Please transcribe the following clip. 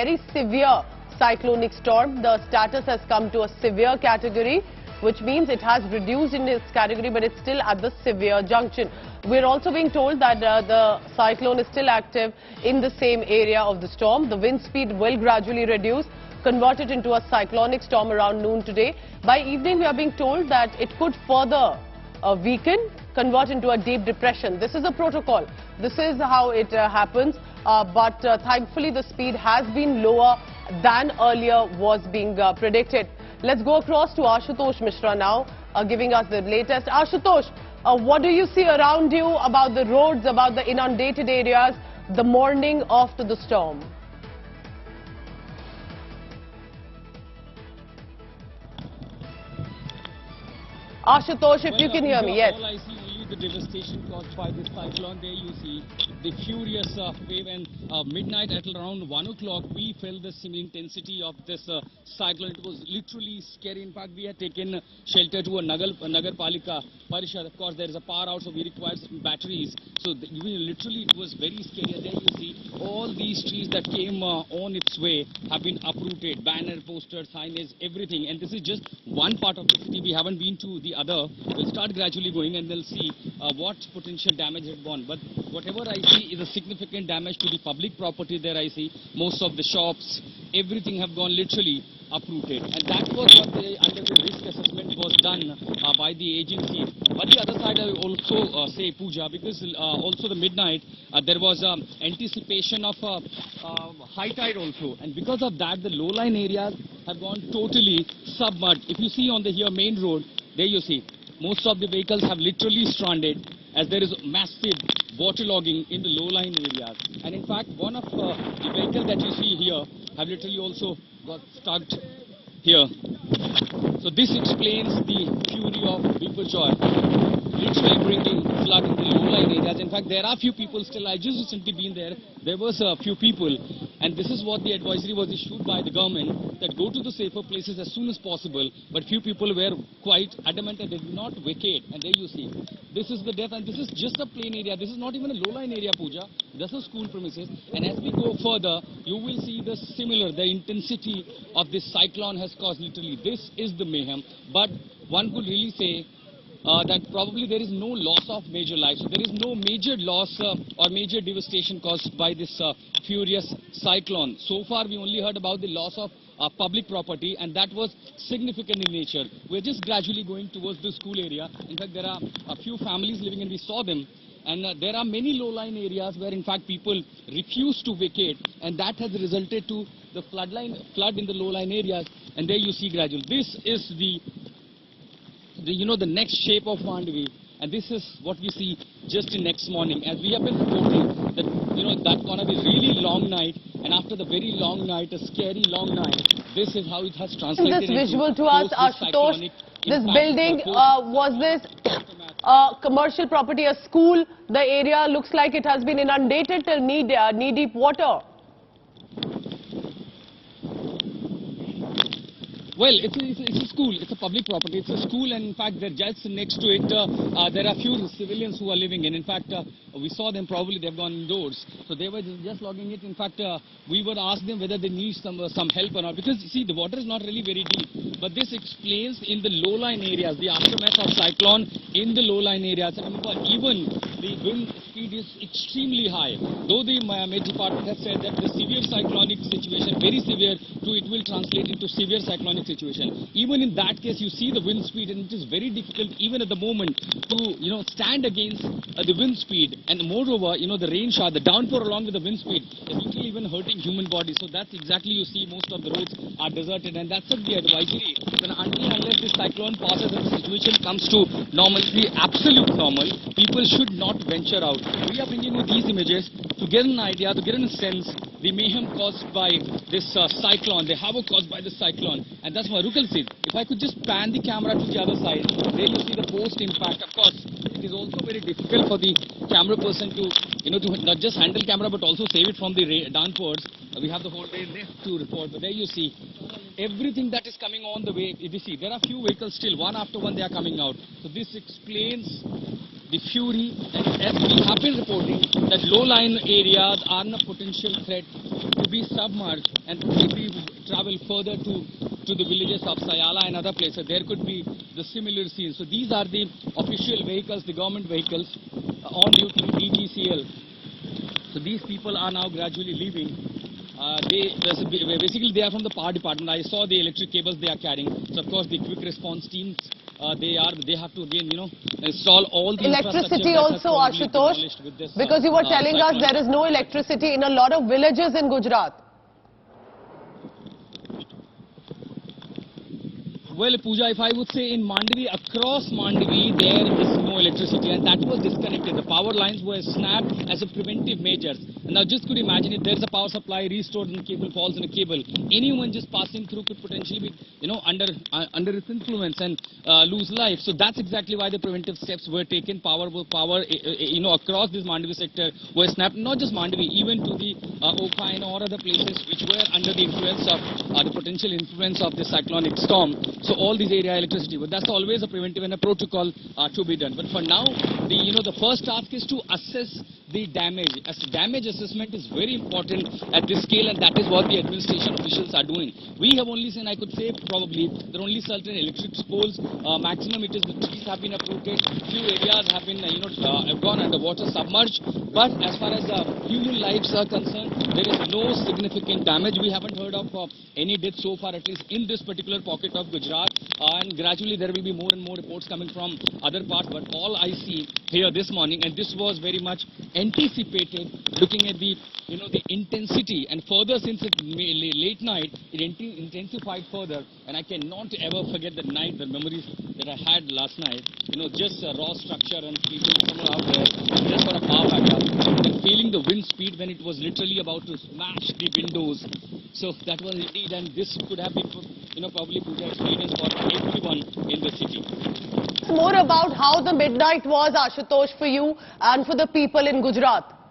very severe cyclonic storm. The status has come to a severe category, which means it has reduced in its category, but it's still at the severe junction. We're also being told that the cyclone is still active in the same area of the storm. The wind speed will gradually reduce, convert it into a cyclonic storm around noon today. By evening, we are being told that it could further weaken, convert into a deep depression. This is a protocol. This is how it happens. But thankfully, the speed has been lower than earlier was being predicted. Let's go across to Ashutosh Mishra now, giving us the latest. Ashutosh, what do you see around you about the roads, about the inundated areas, the morning after the storm? Ashutosh, if you can hear me, yes. All I see only the devastation caused by this cyclone. There you see the furious wave, and midnight at around 1 o'clock we felt the same intensity of this cyclone. It was literally scary. In fact, we had taken shelter to a Nagar Palika Parishad. Of course, there is a power out, so we required some batteries. So literally it was very scary. And there you see all these trees that came on its way have been uprooted. Banner, posters, signage, everything. And this is just one part of the city. We haven't been to the other. We'll start gradually going and we'll see what potential damage had gone. But whatever I see is a significant damage to the public property. There I see most of the shops, everything have gone literally uprooted. And that was what under the risk assessment was done by the agency. But the other side I will also say, Pooja, because also the midnight there was anticipation of high tide also. And because of that, the low-lying areas have gone totally submerged. If you see on the here main road, there you see most of the vehicles have literally stranded as there is massive waterlogging in the low-lying areas. And in fact, one of the vehicles that you see here have literally also got stuck here. So this explains the fury of Biparjoy, literally bringing flood in the low-lying areas. In fact, there are few people still. I just recently been there. There was a few people, and this is what the advisory was issued by the government, that go to the safer places as soon as possible. But few people were quite adamant that they do not vacate. And there you see, this is the death, and this is just a plain area. This is not even a low-lying area, Pooja. This is school premises. And as we go further, you will see the similar, the intensity of this cyclone has caused literally. This is the mayhem. But one could really say that probably there is no loss of major lives. So there is no major loss or major devastation caused by this furious cyclone. So far, we only heard about the loss of public property, and that was significant in nature. We're just gradually going towards the school area. In fact, there are a few families living, and we saw them. And there are many low-lying areas where, in fact, people refuse to vacate, and that has resulted to the flood in the low-lying areas. And there you see gradual. This is the next shape of Mandvi, and this is what we see just in next morning. As we have been reporting that that's gonna be really long night, and after the very long night, a scary long night, this is how it has translated. This visual to us, Ashutosh, this building, was this commercial property, a school? The area looks like it has been inundated till knee-deep water. Well, it's a school. It's a public property. It's a school, and in fact, they're just next to it. There are few civilians who are living in. In fact, we saw them. Probably they've gone indoors, so they were just logging it. In fact, we would ask them whether they need some help or not, because see, the water is not really very deep. But this explains in the low-lying areas, the aftermath of cyclone in the low-lying areas. And even the wind speed is extremely high. Though the Met Department has said that the severe cyclonic situation, very severe, it will translate into severe cyclonic situation. Even in that case, you see the wind speed, and it is very difficult even at the moment to stand against the wind speed. And moreover, the rain shower, the downpour along with the wind speed is literally even hurting human bodies. So that's exactly, you see, most of the roads are deserted, and that's the advisory. Then unless this cyclone passes and the situation comes to normalcy, absolute normal, people should not venture out. We are bringing you these images to get an idea, to get a sense the mayhem caused by this cyclone, the havoc caused by the cyclone. And that's what Rukal said. If I could just pan the camera to the other side, there you see the post impact. Of course, it is also very difficult for the camera person to, to not just handle camera but also save it from the downpours. We have the whole day left to report, but there you see everything that is coming on the way. If you see, there are few vehicles still, one after one they are coming out. So this explains the fury, and as we have been reporting, that low-lying areas are a potential threat to be submerged, and if we travel further to the villages of Sayala and other places, there could be the similar scenes. So these are the official vehicles, the government vehicles on duty DGCL. So these people are now gradually leaving. Basically they are from the power department. I saw the electric cables they are carrying. So of course the quick response teams, they have to again, install all the electricity also, Ashutosh, because you were telling us there is no electricity in a lot of villages in Gujarat. Well, Pooja, if I would say in Mandavi, across Mandavi, there is no electricity, and that was disconnected. The power lines were snapped as a preventive measures. And now just could imagine if there's a power supply restored and the cable falls in a cable, anyone just passing through could potentially be, under its influence and lose life. So that's exactly why the preventive steps were taken. Power, across this Mandavi sector were snapped. Not just Mandavi, even to the Okha and or other places which were under the influence of the potential influence of the cyclonic storm. So all these area electricity, but that's always a preventive and a protocol to be done. But for now, the first task is to assess the damage. As damage assessment is very important at this scale, and that is what the administration officials are doing. We have only seen, I could say, probably there are only certain electric poles. Maximum it is the trees have been uprooted. Few areas have been, have gone underwater, submerged. But as far as human lives are concerned, there is no significant damage. We haven't heard of any death so far, at least in this particular pocket of Gujarat. And gradually there will be more and more reports coming from other parts. But all I see here this morning, and this was very much anticipated, looking at the the intensity, and further since it's late night, it intensified further. And I cannot ever forget the night, the memories that I had last night. Just a raw structure and sleeping somewhere out there, just for a power backup, and feeling the wind speed when it was literally about to smash the windows. So that was indeed, and this could have been, probably good experience for everyone in the city. More about how the midnight was, Ashutosh, for you and for the people in Gujarat.